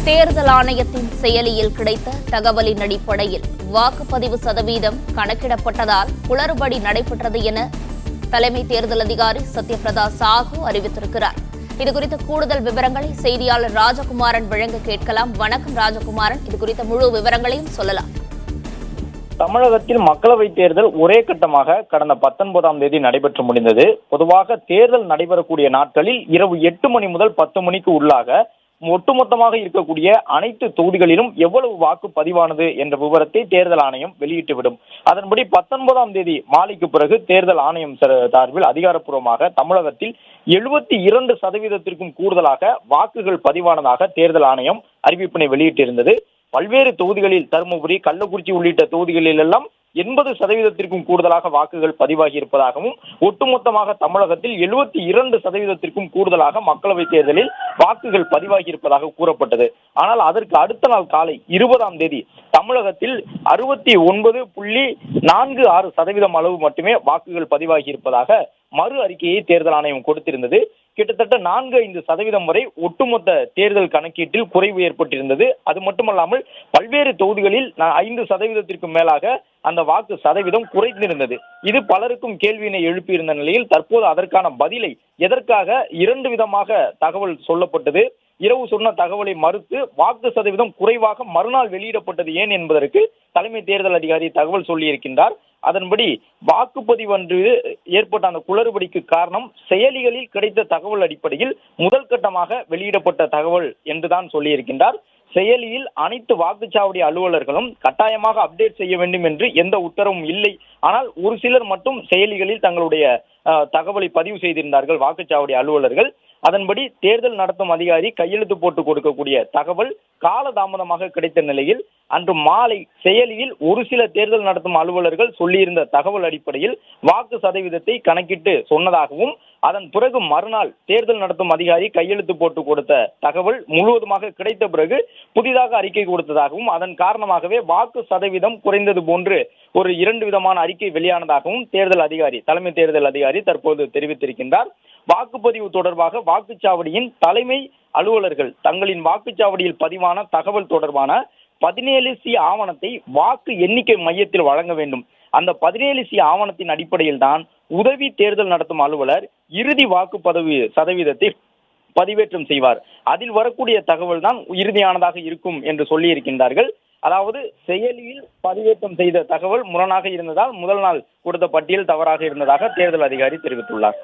தேர்தல் ஆணையத்தின் செயலியில் கிடைத்த தகவலின் அடிப்படையில் வாக்குப்பதிவு சதவீதம் கணக்கிடப்பட்டதால் குளறுபடி நடைபெற்றது என தலைமை தேர்தல் அதிகாரி சத்யபிரதா சாஹூ அறிவித்திருக்கிறார். இதுகுறித்த கூடுதல் விவரங்களை செய்தியாளர் ராஜகுமாரன் வழங்க கேட்கலாம். வணக்கம் ராஜகுமாரன், இதுகுறித்த முழு விவரங்களையும் சொல்லலாம். தமிழகத்தில் மக்களவைத் தேர்தல் ஒரே கட்டமாக கடந்த 19ஆம் தேதி நடைபெற்று முடிந்தது. பொதுவாக தேர்தல் நடைபெறக்கூடிய நாட்களில் இரவு 8 மணி முதல் 10 மணிக்கு உள்ளாக ஒட்டுமொத்தமாக இருக்கக்கூடிய அனைத்து தொகுதிகளிலும் எவ்வளவு வாக்கு பதிவானது என்ற விவரத்தை தேர்தல் ஆணையம் வெளியிட்டுவிடும். அதன்படி 19ஆம் தேதி மாலைக்கு பிறகு தேர்தல் ஆணையம் சார்பில் அதிகாரப்பூர்வமாக தமிழகத்தில் 72% கூடுதலாக வாக்குகள் பதிவானதாக தேர்தல் ஆணையம் அறிவிப்பினை வெளியிட்டிருந்தது. பல்வேறு தொகுதிகளில் தருமபுரி, கள்ளக்குறிச்சி உள்ளிட்ட தொகுதிகளில் எல்லாம் 80% கூடுதலாக வாக்குகள் பதிவாகி இருப்பதாகவும், ஒட்டுமொத்தமாக தமிழகத்தில் 72% கூடுதலாக மக்களவைத் தேர்தலில் வாக்குகள் பதிவாகி இருப்பதாக கூறப்பட்டது. ஆனால் அதற்கு அடுத்த நாள் காலை 20ஆம் தேதி தமிழகத்தில் 69.46% அளவு மட்டுமே வாக்குகள் பதிவாகி இருப்பதாக மறு அறிக்கையை தேர்தல் ஆணையம் கொடுத்திருந்தது. கிட்டத்தட்ட 4-5% வரை ஒட்டுமொத்த தேர்தல் கணக்கீட்டில் குறைவு ஏற்பட்டிருந்தது. அது மட்டுமல்லாமல் பல்வேறு தொகுதிகளில் 5% மேலாக அந்த வாக்கு சதவீதம் குறைந்திருந்தது. இது பலருக்கும் கேள்வியினை எழுப்பியிருந்த நிலையில் தற்போது அதற்கான பதிலை எதற்காக 2 விதமாக தகவல் சொல்லப்பட்டது, இரவு சொன்ன தகவலை மறுத்து வாக்கு சதவீதம் குறைவாக மறுநாள் வெளியிடப்பட்டது ஏன் என்பதற்கு தலைமை தேர்தல் அதிகாரி தகவல் சொல்லியிருக்கின்றார். அதன்படி வாக்குப்பதிவு அன்று ஏற்பட்ட அந்த குளறுபடிக்கு காரணம் செயலிகளில் கிடைத்த தகவல் அடிப்படையில் முதல் கட்டமாக வெளியிடப்பட்ட தகவல் என்றுதான் சொல்லியிருக்கின்றார். செயலியில் அனைத்து வாக்குச்சாவடி அலுவலர்களும் கட்டாயமாக அப்டேட் செய்ய வேண்டும் என்று எந்த உத்தரவும் இல்லை. ஆனால் ஒரு சிலர் மட்டும் செயலிகளில் தங்களுடைய தகவலை பதிவு செய்திருந்தார்கள் வாக்குச்சாவடி அலுவலர்கள். அதன்படி தேர்தல் நடத்தும் அதிகாரி கையெழுத்து போட்டு கொடுக்கக்கூடிய தகவல் காலதாமதமாக கிடைத்த நிலையில் அன்று மாலை செயலியில் ஒரு சில தேர்தல் நடத்தும் அலுவலர்கள் சொல்லியிருந்த தகவல் அடிப்படையில் வாக்கு சதவீதத்தை கணக்கிட்டு சொன்னதாகவும், அதன் பிறகு மறுநாள் தேர்தல் நடத்தும் அதிகாரி கையெழுத்து போட்டு கொடுத்த தகவல் முழுவதுமாக கிடைத்த பிறகு புதிதாக அறிக்கை கொடுத்ததாகவும், அதன் காரணமாகவே வாக்கு சதவீதம் குறைந்தது போன்று ஒரு 2 விதமான அறிக்கை வெளியானதாகவும் தலைமை தேர்தல் அதிகாரி தற்போது தெரிவித்திருக்கின்றார். வாக்குப்பதிவு தொடர்பாக வாக்குச்சாவடியின் தலைமை அலுவலர்கள் தங்களின் வாக்குச்சாவடியில் பதிவான தகவல் தொடர்பான 17C ஆவணத்தை வாக்கு எண்ணிக்கை மையத்தில் வழங்க வேண்டும். அந்த 17C ஆவணத்தின் அடிப்படையில் தான் உதவி தேர்தல் நடத்தும் அலுவலர் இறுதி வாக்குப்பதிவு சதவீதத்தை பதிவேற்றம் செய்வார். அதில் வரக்கூடிய தகவல் தான் இறுதியானதாக இருக்கும் என்று சொல்லியிருக்கின்றார்கள். அதாவது செயலியில் பதிவேற்றம் செய்த தகவல் முரணாக இருந்ததால் முதல் நாள் கொடுத்த பட்டியல் தவறாக இருந்ததாக தேர்தல் அதிகாரி தெரிவித்துள்ளார்.